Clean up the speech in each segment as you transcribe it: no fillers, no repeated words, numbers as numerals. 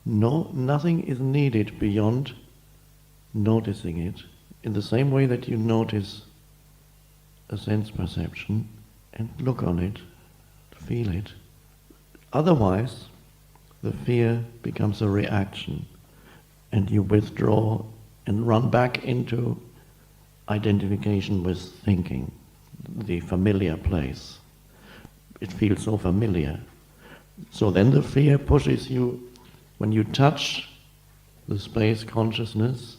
No, nothing is needed beyond noticing it, in the same way that you notice a sense perception and look on it, feel it. Otherwise, the fear becomes a reaction, and you withdraw and run back into identification with thinking, the familiar place. It feels so familiar. So then the fear pushes you, when you touch the space consciousness,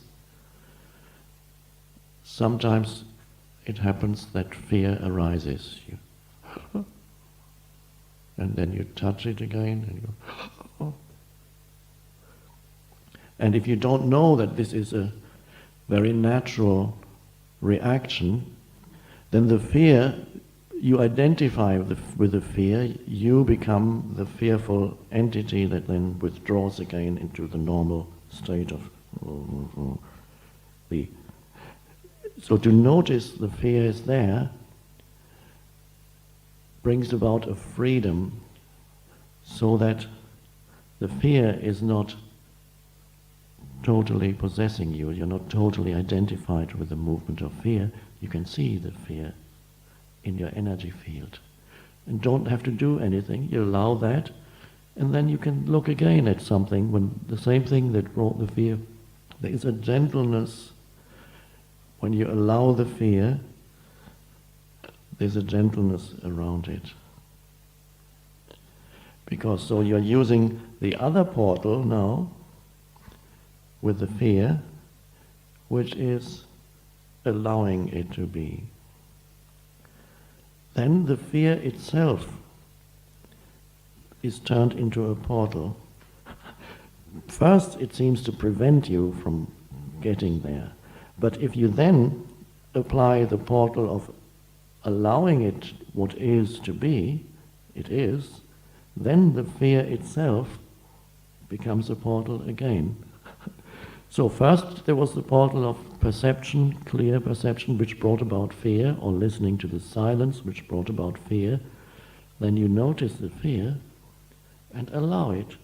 sometimes it happens that fear arises. And then you touch it again, and you go, oh. And if you don't know that this is a very natural reaction, then the fear, you identify with the fear, you become the fearful entity that then withdraws again into the normal state of the. So to notice the fear is there brings about a freedom, so that the fear is not totally possessing you. You're not totally identified with the movement of fear. You can see the fear in your energy field and don't have to do anything. You allow that, and then you can look again at something, when the same thing that brought the fear. There is a gentleness when you allow the fear. There's a gentleness around it. Because so you're using the other portal now with the fear, which is allowing it to be. Then the fear itself is turned into a portal. First, it seems to prevent you from getting there. But if you then apply the portal of allowing it what is to be, it is, then the fear itself becomes a portal again. So first there was the portal of perception, clear perception, which brought about fear, or listening to the silence, which brought about fear. Then you notice the fear and allow it.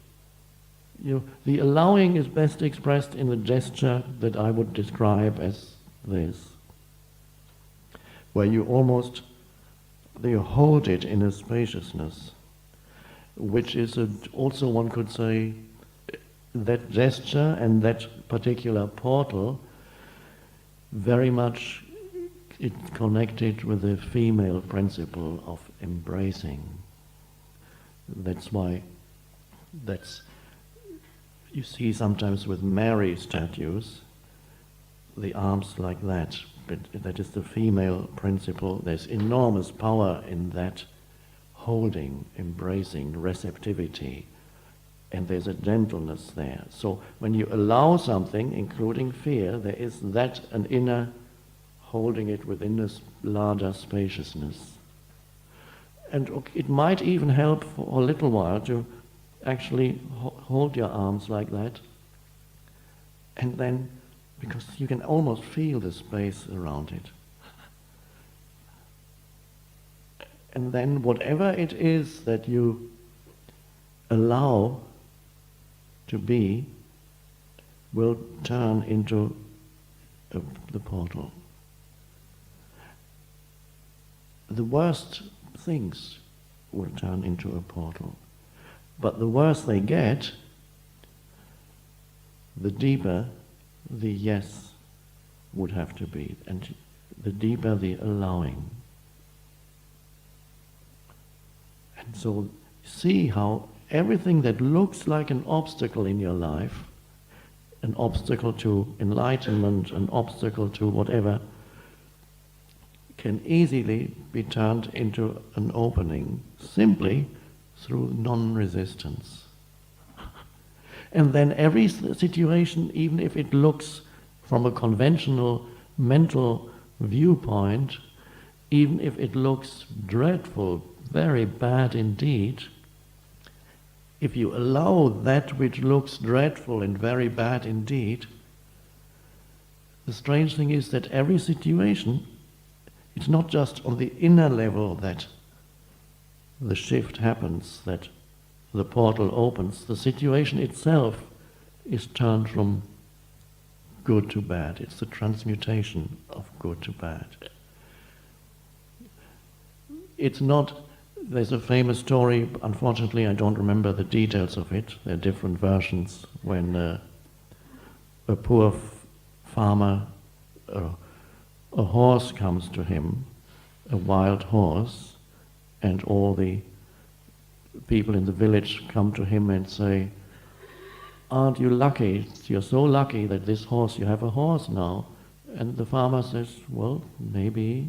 The allowing is best expressed in the gesture that I would describe as this, where you hold it in a spaciousness, which is also, one could say, that gesture and that particular portal very much it's connected with the female principle of embracing. That's why you see sometimes with Mary statues, the arms like that. But that is the female principle. There's enormous power in that holding, embracing, receptivity, and there's a gentleness there. So when you allow something, including fear, there is that an inner holding it within this larger spaciousness. And it might even help for a little while to actually hold your arms like that, and then, because you can almost feel the space around it. And then whatever it is that you allow to be will turn into the portal. The worst things will turn into a portal. But the worse they get, the deeper the yes would have to be, and the deeper the allowing. And so see how everything that looks like an obstacle in your life, an obstacle to enlightenment, an obstacle to whatever, can easily be turned into an opening simply through non-resistance. And then every situation, even if it looks from a conventional mental viewpoint, even if it looks dreadful, very bad indeed, if you allow that which looks dreadful and very bad indeed, the strange thing is that every situation, it's not just on the inner level that the shift happens, that the portal opens, the situation itself is turned from good to bad. It's the transmutation of good to bad. It's not, there's a famous story, unfortunately I don't remember the details of it, there are different versions, when a poor farmer, a horse comes to him, a wild horse, and all the people in the village come to him and say, "Aren't you lucky? You're so lucky that this horse, you have a horse now." And the farmer says, "Well, maybe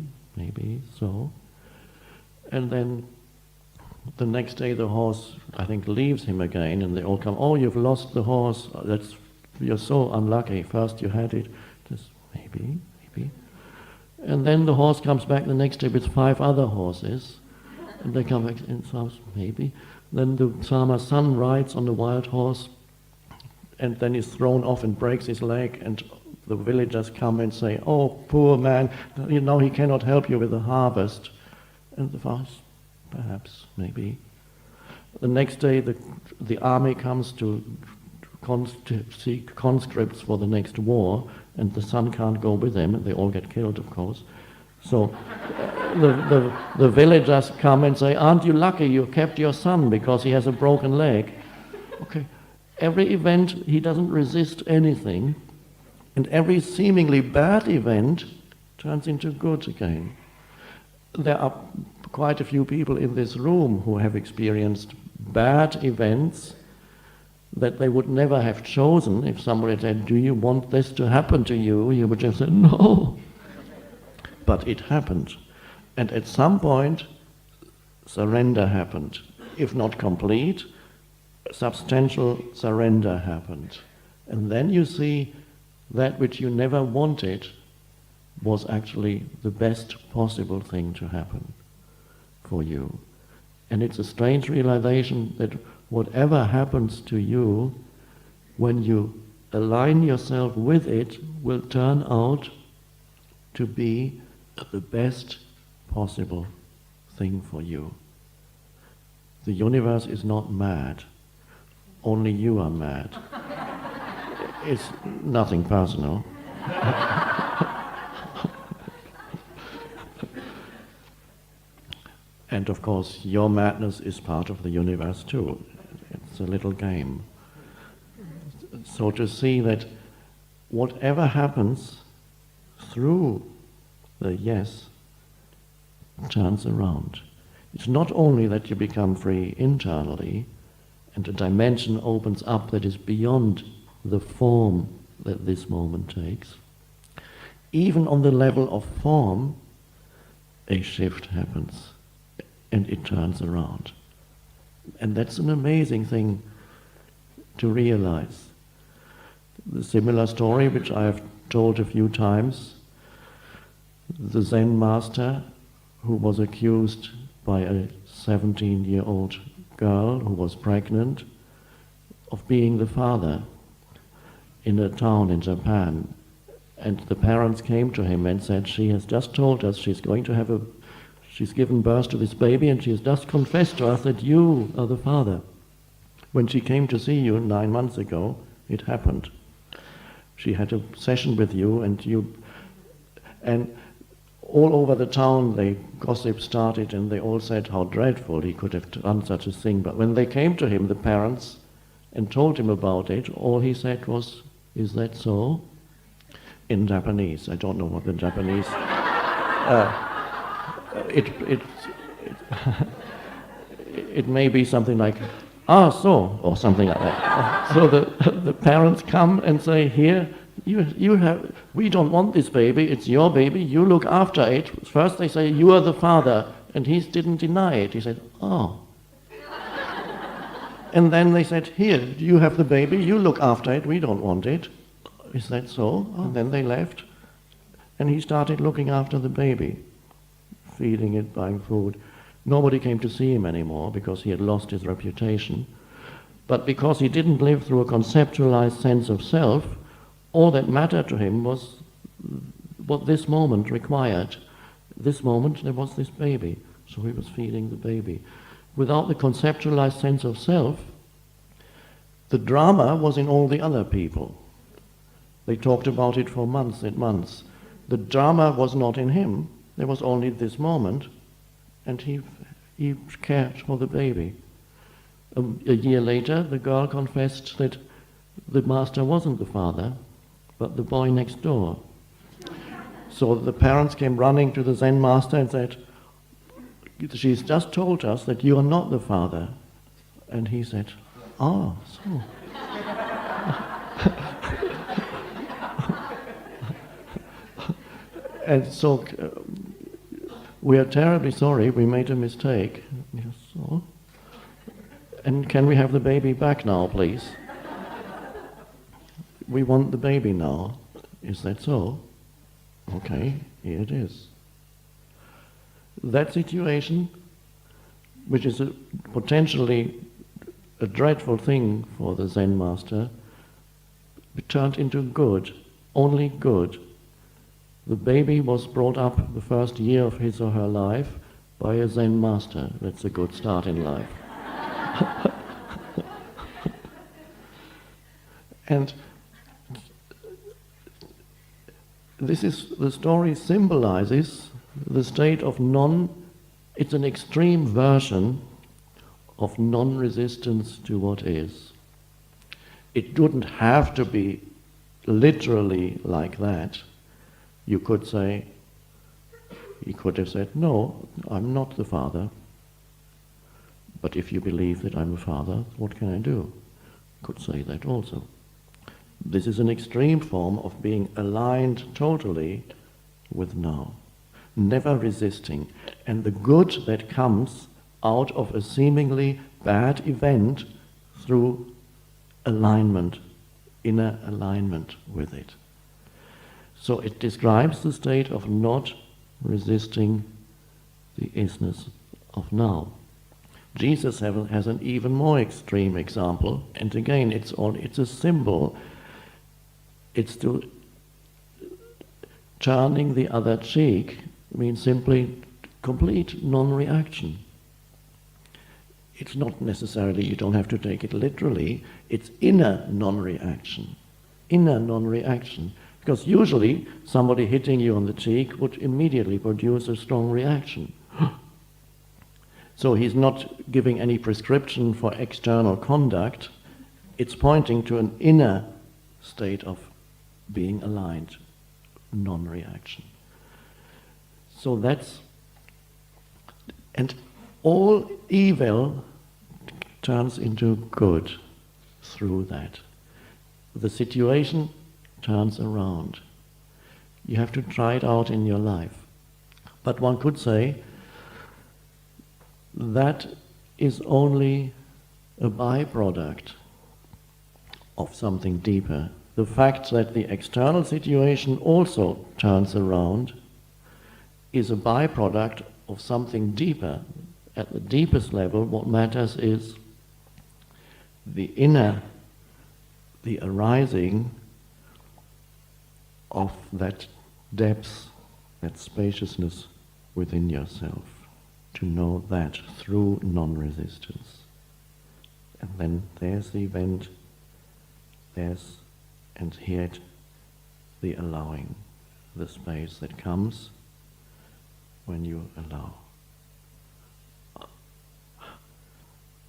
so." And then the next day the horse, I think, leaves him again, and they all come, "Oh, you've lost the horse. You're so unlucky. First you had it." Just maybe. And then the horse comes back the next day with 5 other horses, and they come back and says, "Maybe." Then the farmer's son rides on the wild horse, and then he's thrown off and breaks his leg, and the villagers come and say, "Oh, poor man, he cannot help you with the harvest." And the farmer says, "Perhaps, maybe." The next day the army comes to seek conscripts for the next war, and the son can't go with them, and they all get killed, of course. So the villagers come and say, "Aren't you lucky you kept your son because he has a broken leg?" Okay, every event, he doesn't resist anything, and every seemingly bad event turns into good again. There are quite a few people in this room who have experienced bad events that they would never have chosen. If somebody said, "Do you want this to happen to you?" you would just say, "No." But it happened. And at some point, surrender happened. If not complete, substantial surrender happened. And then you see that which you never wanted was actually the best possible thing to happen for you. And it's a strange realization that whatever happens to you, when you align yourself with it, will turn out to be the best possible thing for you. The universe is not mad. Only you are mad. It's nothing personal. And of course, your madness is part of the universe too. It's a little game. So to see that whatever happens through the yes turns around. It's not only that you become free internally and a dimension opens up that is beyond the form that this moment takes. Even on the level of form, a shift happens and it turns around. And that's an amazing thing to realize. The similar story, which I have told a few times, the Zen master who was accused by a 17-year-old girl who was pregnant of being the father in a town in Japan. And the parents came to him and said, "She has just told us she's given birth to this baby, and she has just confessed to us that you are the father. When she came to see you 9 months ago, it happened. She had a session with you, and all over the town the gossip started, and they all said how dreadful he could have done such a thing. But when they came to him, the parents, and told him about it, all he said was, 'Is that so?' In Japanese. I don't know what the Japanese... It may be something like, 'Ah, so,' or something like that. So the parents come and say, 'Here, we don't want this baby, it's your baby, you look after it.' First they say, 'You are the father,' and he didn't deny it. He said, 'Oh.' And then they said, 'Here, you have the baby, you look after it, we don't want it.' 'Is that so?' And then they left, and he started looking after the baby, feeding it, buying food. Nobody came to see him anymore because he had lost his reputation. But because he didn't live through a conceptualized sense of self, all that mattered to him was what this moment required. This moment, there was this baby, so he was feeding the baby. without the conceptualized sense of self, the drama was in all the other people. They talked about it for months and months. The drama was not in him. There was only this moment, and he cared for the baby. A year later, the girl confessed that the master wasn't the father, but the boy next door. So the parents came running to the Zen master and said, "She's just told us that you are not the father." And he said, "Ah, so." And so we are terribly sorry, we made a mistake. Yes, so. And can we have the baby back now, please? We want the baby now. Is that so? Okay, here it is. That situation, which is potentially a dreadful thing for the Zen master, turned into good, only good. The baby was brought up the first year of his or her life by a Zen master. That's a good start in life. And the story symbolizes the state of it's an extreme version of non-resistance to what is. It wouldn't have to be literally like that. You could say, he could have said, "No, I'm not the father. But if you believe that I'm a father, what can I do?" Could say that also. This is an extreme form of being aligned totally with now, never resisting. And the good that comes out of a seemingly bad event through alignment, inner alignment with it. So it describes the state of not resisting the isness of now. Jesus has an even more extreme example, and again it's a symbol. It's to turning the other cheek means simply complete non-reaction. It's not necessarily, you don't have to take it literally, it's inner non-reaction. Inner non-reaction. Because usually somebody hitting you on the cheek would immediately produce a strong reaction. So he's not giving any prescription for external conduct, it's pointing to an inner state of being aligned, non-reaction. So and all evil turns into good through that. The situation turns around. You have to try it out in your life. But one could say that is only a byproduct of something deeper. The fact that the external situation also turns around is a byproduct of something deeper. At the deepest level, what matters is the inner, the arising of that depth, that spaciousness within yourself. To know that through non-resistance. And then there's the event, and here the allowing, the space that comes when you allow.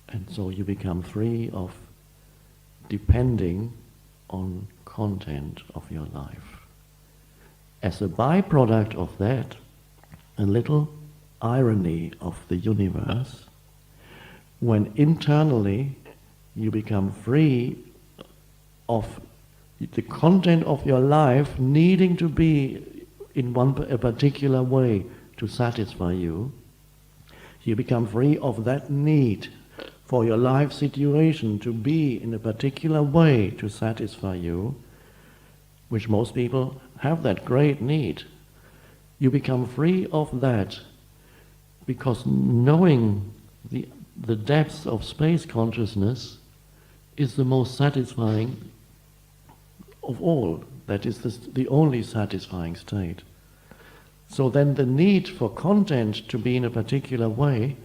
And so you become free of depending on content of your life. As a byproduct of that, a little irony of the universe, when internally you become free of the content of your life needing to be in a particular way to satisfy you, you become free of that need for your life situation to be in a particular way to satisfy you, which most people have that great need. You become free of that because knowing the depths of space consciousness is the most satisfying of all. That is the only satisfying state. So then the need for content to be in a particular way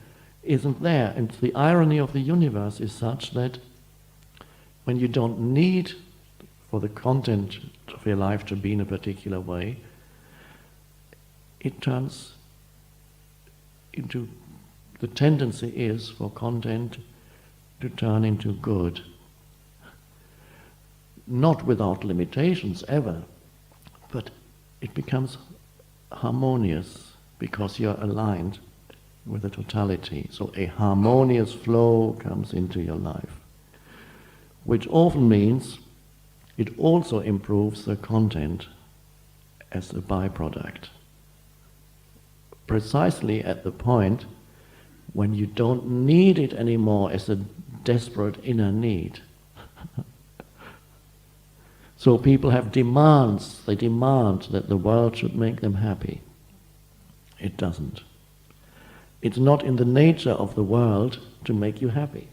isn't there. And the irony of the universe is such that when you don't need for the content of your life to be in a particular way, it turns into, the tendency is for content to turn into good. Not without limitations ever, but it becomes harmonious because you're aligned with the totality. So a harmonious flow comes into your life, which often means it also improves the content as a byproduct. Precisely at the point when you don't need it anymore as a desperate inner need. So people have demands. They demand that the world should make them happy. It doesn't. It's not in the nature of the world to make you happy.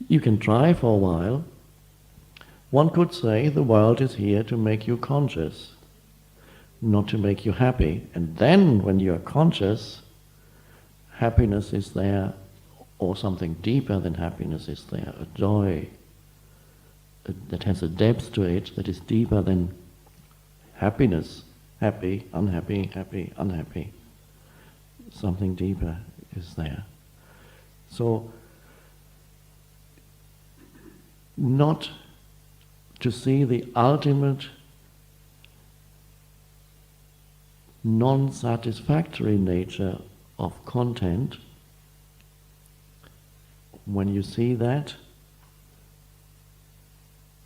You can try for a while. One could say the world is here to make you conscious, not to make you happy. And then when you're conscious, happiness is there, or something deeper than happiness is there, a joy that has a depth to it that is deeper than happiness. Happy, unhappy, happy, unhappy. Something deeper is there. So, not to see the ultimate non-satisfactory nature of content, when you see that,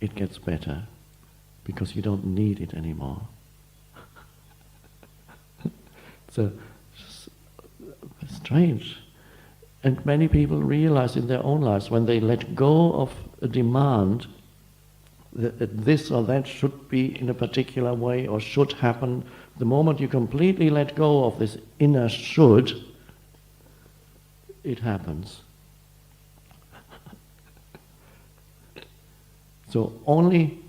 it gets better because you don't need it anymore. So strange. And many people realize in their own lives when they let go of a demand that this or that should be in a particular way or should happen, the moment you completely let go of this inner should, it happens. So only,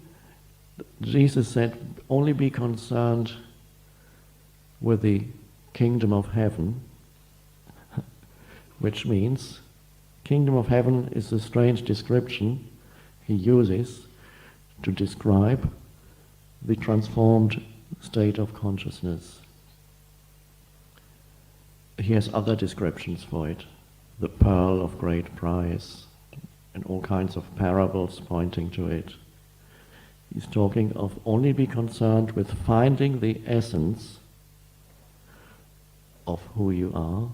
Jesus said, only be concerned with the kingdom of heaven, which means kingdom of heaven is a strange description he uses to describe the transformed state of consciousness. He has other descriptions for it, the pearl of great price, and all kinds of parables pointing to it. He's talking of only be concerned with finding the essence of who you are,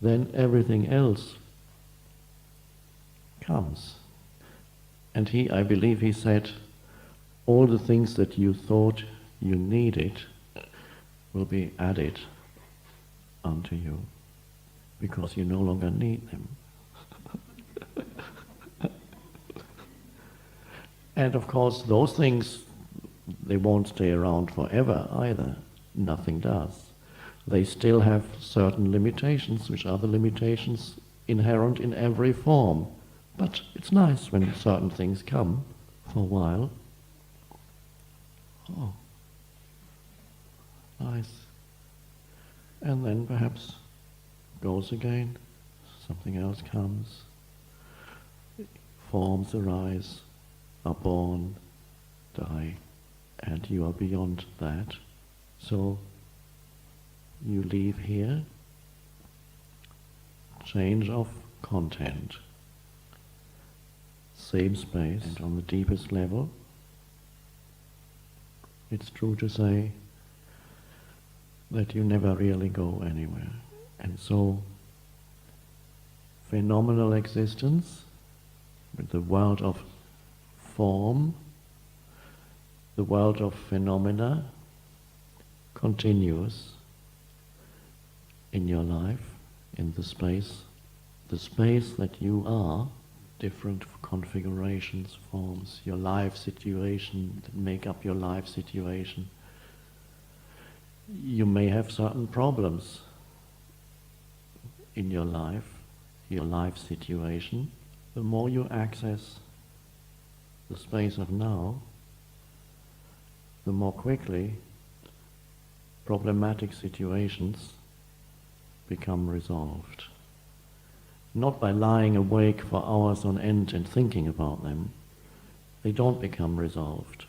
then everything else comes. And I believe he said, all the things that you thought you needed will be added unto you because you no longer need them. And of course, those things, they won't stay around forever either. Nothing does. They still have certain limitations, which are the limitations inherent in every form. But it's nice when certain things come for a while. Oh, nice. And then perhaps goes again, something else comes. Forms arise, are born, die, and you are beyond that. So you leave here, change of content, same space, and on the deepest level, it's true to say that you never really go anywhere. And so, phenomenal existence, with the world of form, the world of phenomena, continues in your life, in the space that you are, different configurations, forms, your life situation, that make up your life situation. You may have certain problems in your life situation. The more you access the space of now, the more quickly problematic situations become resolved. Not by lying awake for hours on end and thinking about them. They don't become resolved.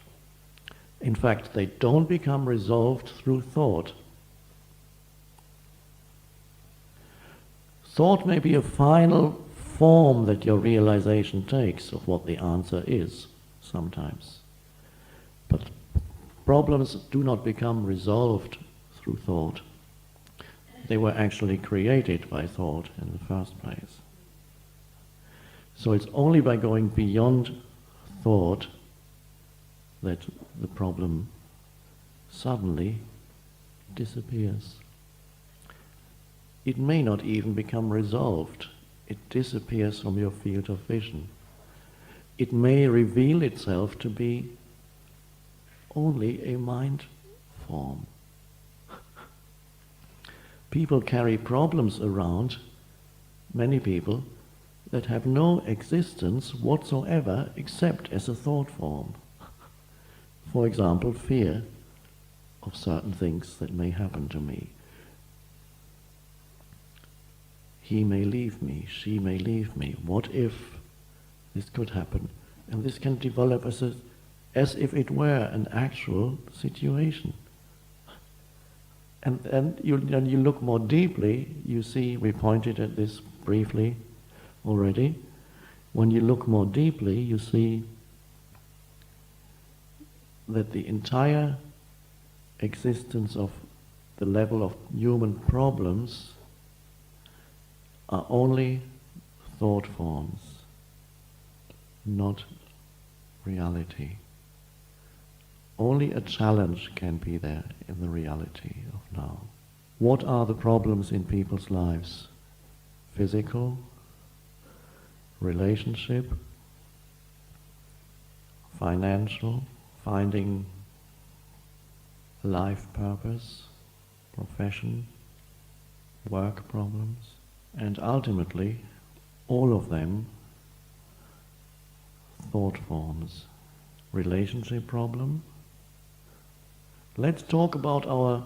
In fact, they don't become resolved through thought. Thought may be a final form that your realization takes of what the answer is, sometimes. But problems do not become resolved through thought. They were actually created by thought in the first place. So it's only by going beyond thought that the problem suddenly disappears. It may not even become resolved. It disappears from your field of vision. It may reveal itself to be only a mind form. People carry problems around, many people, that have no existence whatsoever except as a thought form. For example, fear of certain things that may happen to me. He may leave me, she may leave me. What if this could happen? And this can develop as if it were an actual situation. And then you look more deeply, you see, we pointed at this briefly already. When you look more deeply, you see that the entire existence of the level of human problems are only thought forms, not reality. Only a challenge can be there in the reality of now. What are the problems in people's lives? Physical, relationship, financial, finding life purpose, profession, work problems, and ultimately all of them thought forms. Relationship problem. Let's talk about our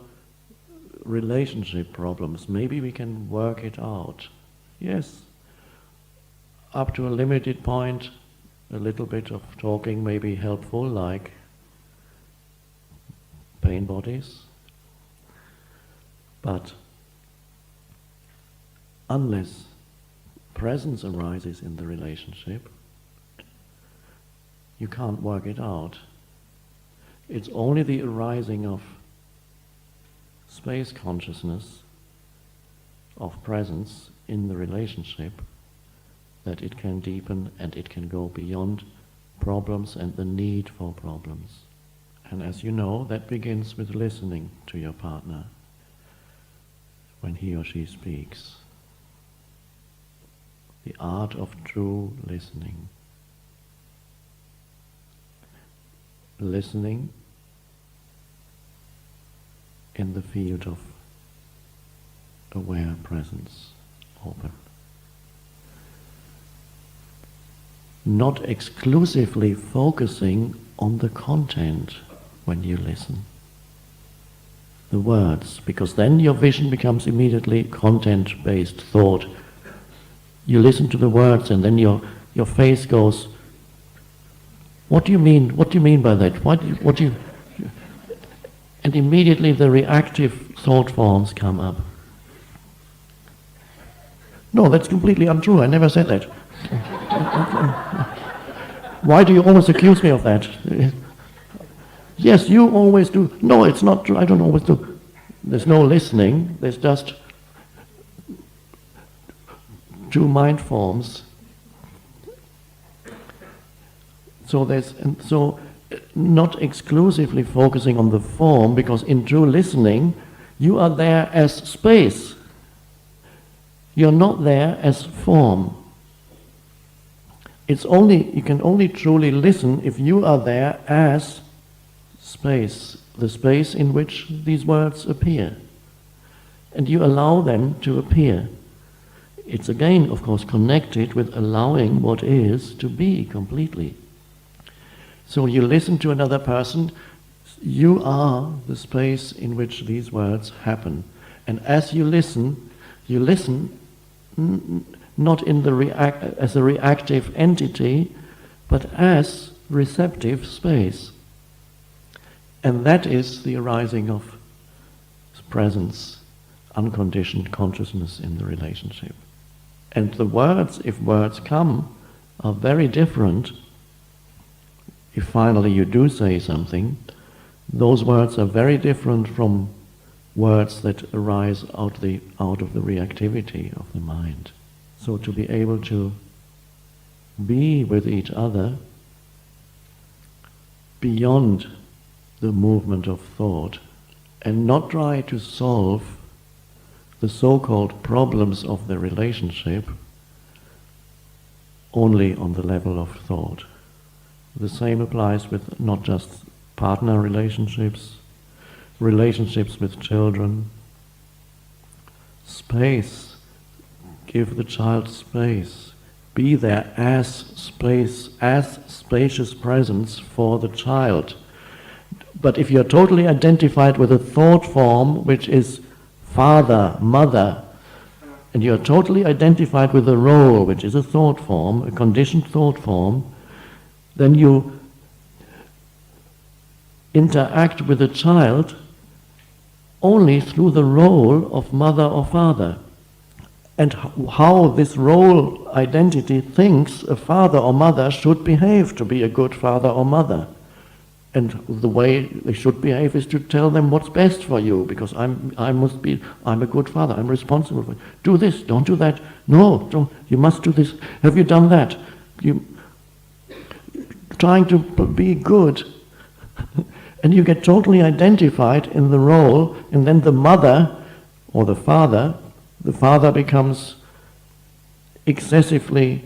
relationship problems. Maybe we can work it out. Yes, up to a limited point, a little bit of talking may be helpful, like pain bodies. But unless presence arises in the relationship, you can't work it out. It's only the arising of space consciousness, of presence in the relationship, that it can deepen and it can go beyond problems and the need for problems. And as you know, that begins with listening to your partner when he or she speaks. The art of true listening. Listening in the field of aware presence, open. Not exclusively focusing on the content when you listen. The words, because then your vision becomes immediately content-based thought. You listen to the words and then your face goes, what do you mean? What do you mean by that? What do you? And immediately the reactive thought forms come up. No, that's completely untrue. I never said that. Why do you always accuse me of that? Yes, you always do. No, it's not true. I don't always do. There's no listening. There's just two mind forms. So not exclusively focusing on the form, because in true listening, you are there as space. You're not there as form. You can only truly listen if you are there as space, the space in which these words appear. And you allow them to appear. It's again, of course, connected with allowing what is to be completely. So you listen to another person, you are the space in which these words happen. And as you listen, You listen not in the as a reactive entity, but as receptive space. And that is the arising of presence, unconditioned consciousness in the relationship. And the words, if words come, are very different. If finally you do say something, those words are very different from words that arise out of the reactivity of the mind. So to be able to be with each other beyond the movement of thought and not try to solve the so-called problems of the relationship only on the level of thought. The same applies with not just partner relationships, relationships with children. Space. Give the child space. Be there as space, as spacious presence for the child. But if you're totally identified with a thought form which is father, mother, and you're totally identified with a role which is a thought form, a conditioned thought form, then you interact with a child only through the role of mother or father. And how this role identity thinks a father or mother should behave to be a good father or mother. And the way they should behave is to tell them what's best for you, because I'm a good father, I'm responsible for it. Do this, don't do that. No, don't, you must do this. Have you done that? You trying to be good. And you get totally identified in the role, and then the mother or the father becomes excessively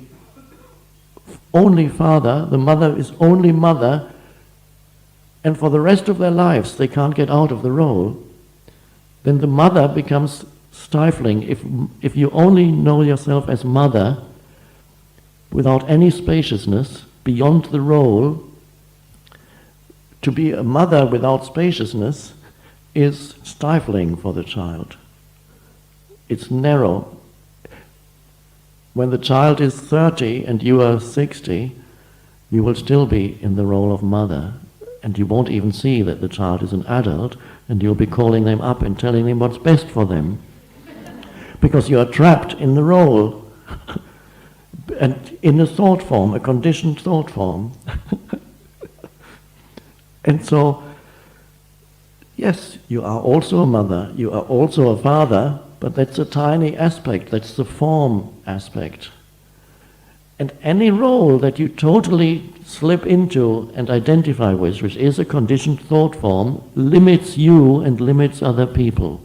only father, the mother is only mother, and for the rest of their lives they can't get out of the role. Then the mother becomes stifling. If you only know yourself as mother without any spaciousness beyond the role, to be a mother without spaciousness is stifling for the child. It's narrow. When the child is 30 and you are 60, you will still be in the role of mother, and you won't even see that the child is an adult, and you'll be calling them up and telling them what's best for them, because you are trapped in the role, and in a thought form, a conditioned thought form. And so, yes, you are also a mother, you are also a father, but that's a tiny aspect, that's the form aspect. And any role that you totally slip into and identify with, which is a conditioned thought form, limits you and limits other people.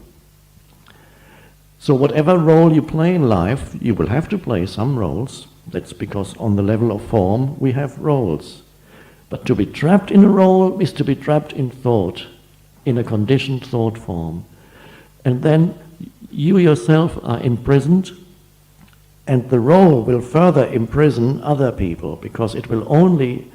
So whatever role you play in life, you will have to play some roles. That's because on the level of form, we have roles. But to be trapped in a role is to be trapped in thought, in a conditioned thought form. And then you yourself are imprisoned, and the role will further imprison other people, because it will only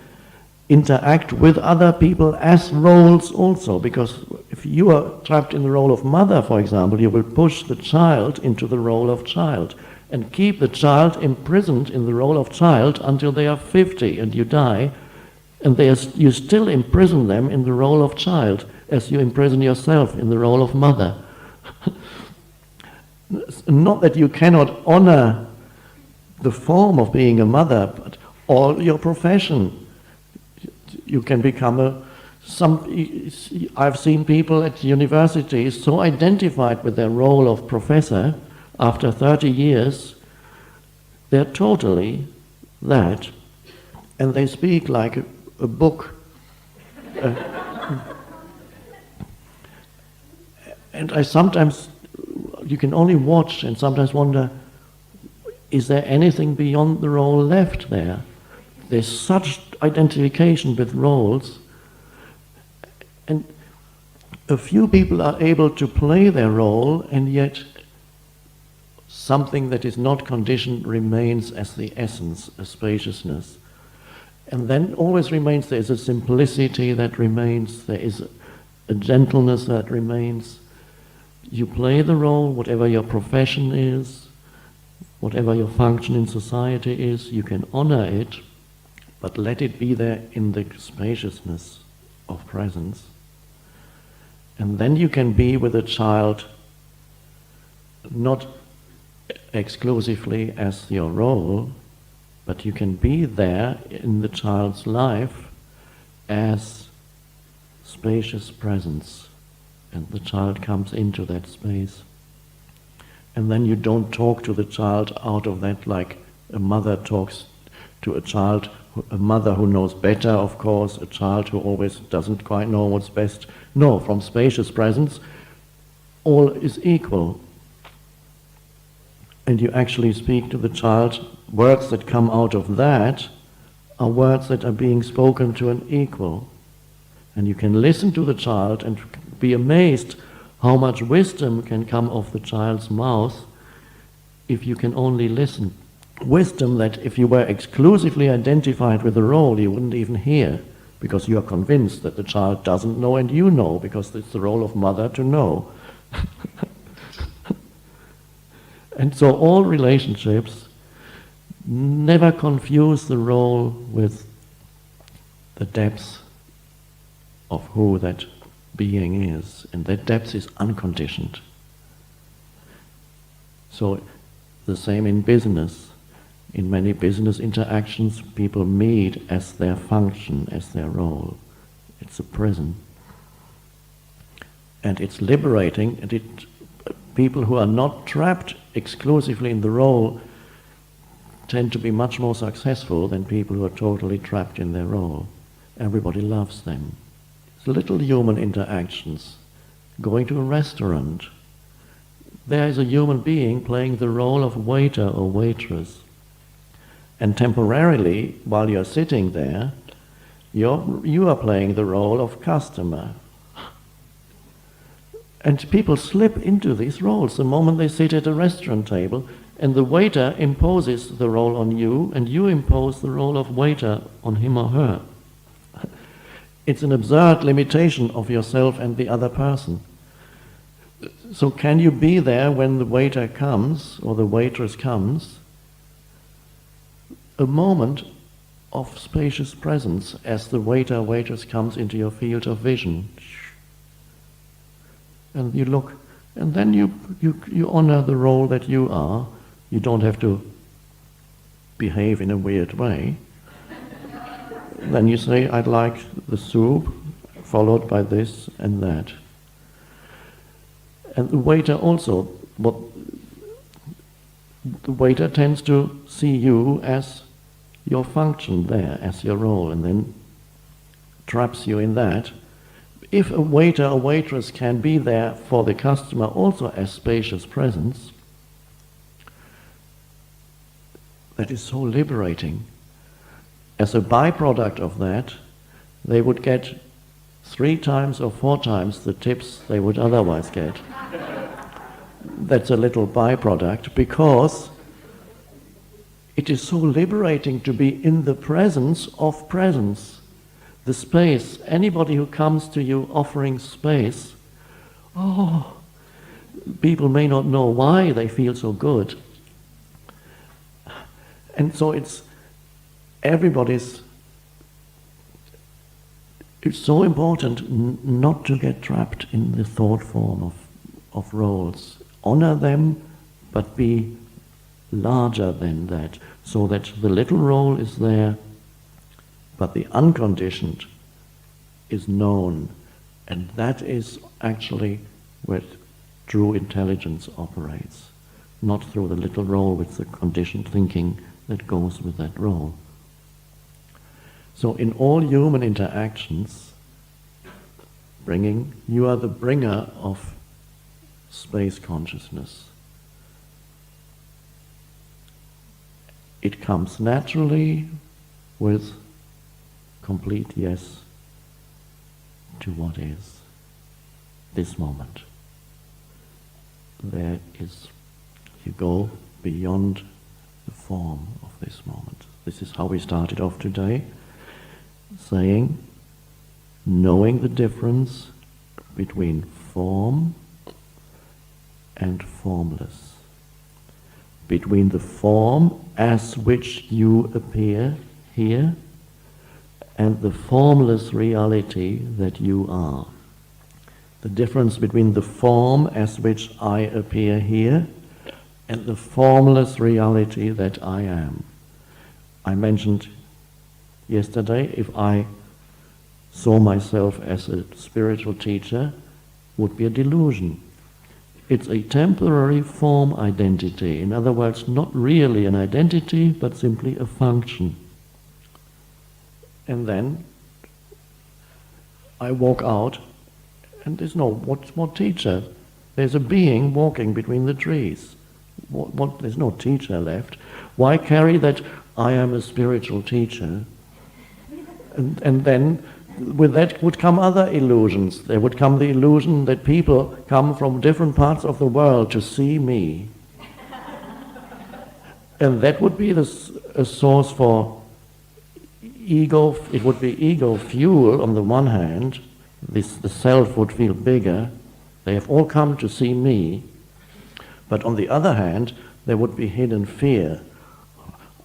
interact with other people as roles also. Because if you are trapped in the role of mother, for example, you will push the child into the role of child and keep the child imprisoned in the role of child until they are 50 and you die. And you still imprison them in the role of child, as you imprison yourself in the role of mother. Not that you cannot honor the form of being a mother, but all your profession. You can become I've seen people at universities so identified with their role of professor, after 30 years, they're totally that, and they speak like a book. And I sometimes, you can only watch and sometimes wonder, is there anything beyond the role left there? There's such identification with roles, and a few people are able to play their role, and yet something that is not conditioned remains as the essence, a spaciousness. And then always remains, there is a simplicity that remains, there is a gentleness that remains. You play the role, whatever your profession is, whatever your function in society is, you can honor it, but let it be there in the spaciousness of presence. And then you can be with a child not exclusively as your role, but you can be there in the child's life as spacious presence, and the child comes into that space. And then you don't talk to the child out of that like a mother talks to a child, a mother who knows better, of course, a child who always doesn't quite know what's best. No, from spacious presence, all is equal. And you actually speak to the child, words that come out of that are words that are being spoken to an equal. And you can listen to the child and be amazed how much wisdom can come off the child's mouth if you can only listen. Wisdom that if you were exclusively identified with the role, you wouldn't even hear, because you are convinced that the child doesn't know and you know, because it's the role of mother to know. And so all relationships never confuse the role with the depth of who that being is, and that depth is unconditioned. So the same in business. In many business interactions, people meet as their function, as their role. It's a prison. And it's liberating, and people who are not trapped exclusively in the role tend to be much more successful than people who are totally trapped in their role. Everybody loves them. It's little human interactions. Going to a restaurant, there is a human being playing the role of waiter or waitress. And temporarily, while you're sitting there, you are playing the role of customer. And people slip into these roles the moment they sit at a restaurant table, and the waiter imposes the role on you, and you impose the role of waiter on him or her. It's an absurd limitation of yourself and the other person. So can you be there when the waiter comes, or the waitress comes, a moment of spacious presence as the waiter or waitress comes into your field of vision? And you look, and then you honor the role that you are. You don't have to behave in a weird way. Then you say, I'd like the soup, followed by this and that. And the waiter also, the waiter tends to see you as your function there, as your role, and then traps you in that. If a waiter or waitress can be there for the customer also as spacious presence, that is so liberating. As a byproduct of that, they would get 3 times or 4 times the tips they would otherwise get. That's a little byproduct, because it is so liberating to be in the presence of presence. The space, anybody who comes to you offering space, people may not know why they feel so good. And so it's so important not to get trapped in the thought form of roles. Honor them, but be larger than that, so that the little role is there, but the unconditioned is known, and that is actually where true intelligence operates, not through the little role with the conditioned thinking that goes with that role. So in all human interactions, you are the bringer of space consciousness. It comes naturally with complete yes to what is this moment. You go beyond the form of this moment. This is how we started off today, saying, knowing the difference between form and formless. Between the form as which you appear here and the formless reality that you are. The difference between the form as which I appear here and the formless reality that I am. I mentioned yesterday, if I saw myself as a spiritual teacher, would be a delusion. It's a temporary form identity. In other words, not really an identity, but simply a function. And then I walk out, and there's no what teacher? There's a being walking between the trees. There's no teacher left. Why carry that I am a spiritual teacher? And then with that would come other illusions. There would come the illusion that people come from different parts of the world to see me. And that would be a source for ego. It would be ego fuel on the one hand. The self would feel bigger. They have all come to see me. But on the other hand, there would be hidden fear.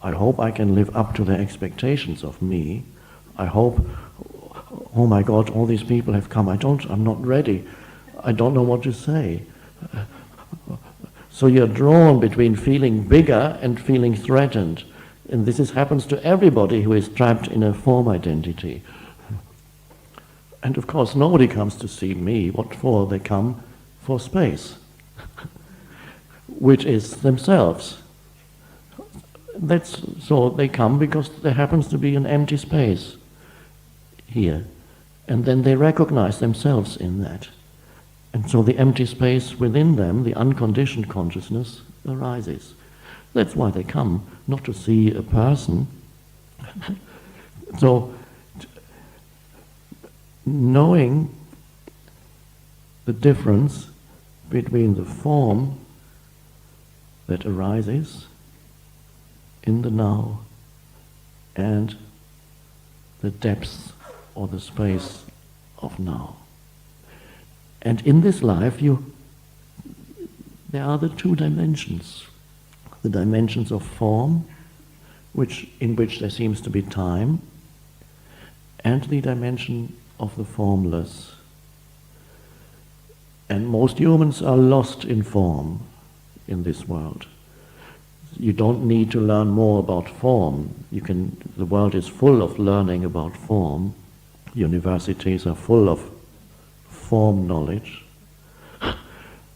I hope I can live up to their expectations of me. I hope, oh my God, all these people have come. I'm not ready. I don't know what to say. So you're drawn between feeling bigger and feeling threatened. And this happens to everybody who is trapped in a form identity. And of course, nobody comes to see me. What for? They come for space, which is themselves. So they come because there happens to be an empty space here. And then they recognize themselves in that. And so the empty space within them, the unconditioned consciousness, arises. That's why they come, not to see a person. So, knowing the difference between the form that arises in the now and the depths or the space of now. And in this life, there are the two dimensions. The dimensions of form, in which there seems to be time, and the dimension of the formless. And most humans are lost in form in this world. You don't need to learn more about form. The world is full of learning about form. Universities are full of form knowledge.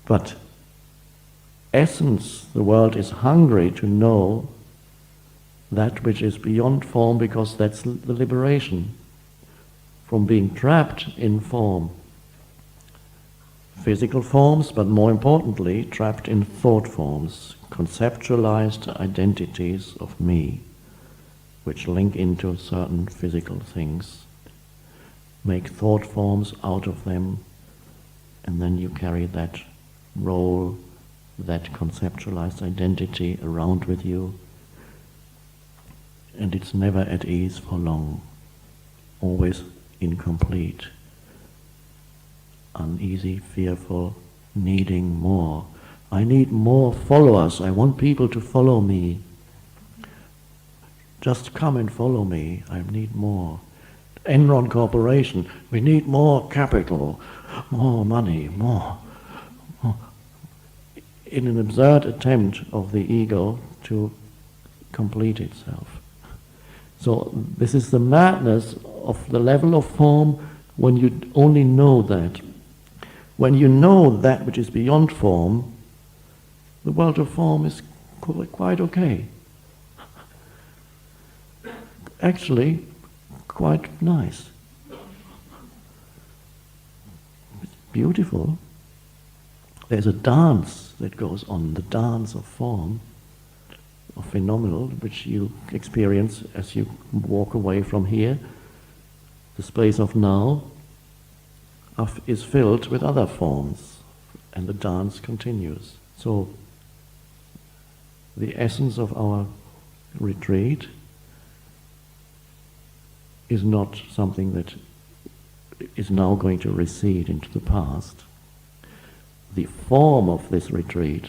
But essence, the world is hungry to know that which is beyond form, because that's the liberation from being trapped in form. Physical forms, but more importantly, trapped in thought forms, conceptualized identities of me, which link into certain physical things, make thought forms out of them, and then you carry that role, that conceptualized identity around with you, and it's never at ease for long, always incomplete, uneasy, fearful, needing more. I need more followers. I want people to follow me. Just come and follow me. I need more. Enron Corporation, we need more capital, more money, more. In an absurd attempt of the ego to complete itself. So this is the madness of the level of form when you only know that. When you know that which is beyond form, the world of form is quite okay. Actually, quite nice. It's beautiful. There's a dance that goes on, the dance of form, of phenomenal, which you experience as you walk away from here. The space of now is filled with other forms, and the dance continues. So, the essence of our retreat is not something that is now going to recede into the past, the form of this retreat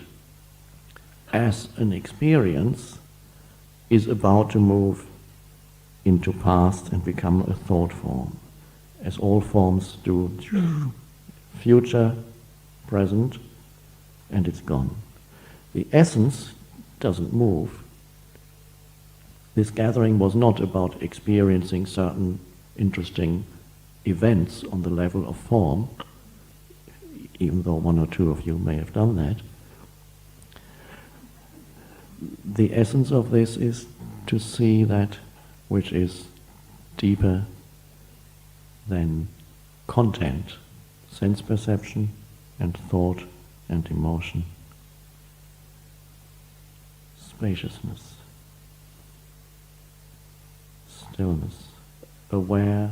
as an experience is about to move into past and become a thought form, as all forms do. Future, present, and it's gone. The essence doesn't move. This gathering was not about experiencing certain interesting events on the level of form, even though one or two of you may have done that. The essence of this is to see that which is deeper than content, sense perception and thought and emotion. Spaciousness, stillness, aware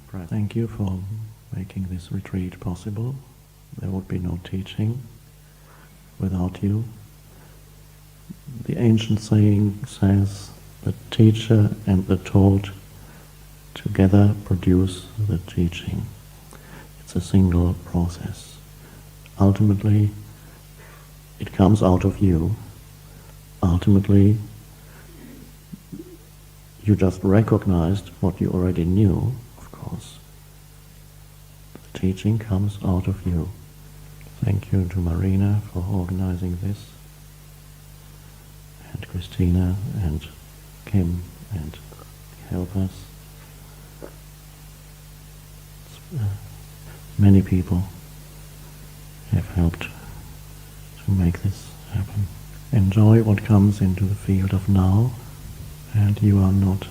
presence. Thank you for making this retreat possible. There would be no teaching without you. The ancient saying says, the teacher and the taught together produce the teaching. It's a single process. Ultimately, it comes out of you. Ultimately, you just recognized what you already knew, of course. The teaching comes out of you. Thank you to Marina for organizing this, and Christina and Kim and helpers. Many people have helped to make this happen. Enjoy what comes into the field of now, and you are not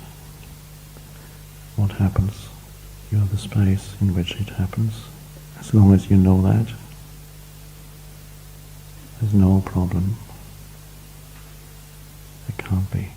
what happens. You are the space in which it happens. As long as you know that, there's no problem. There can't be.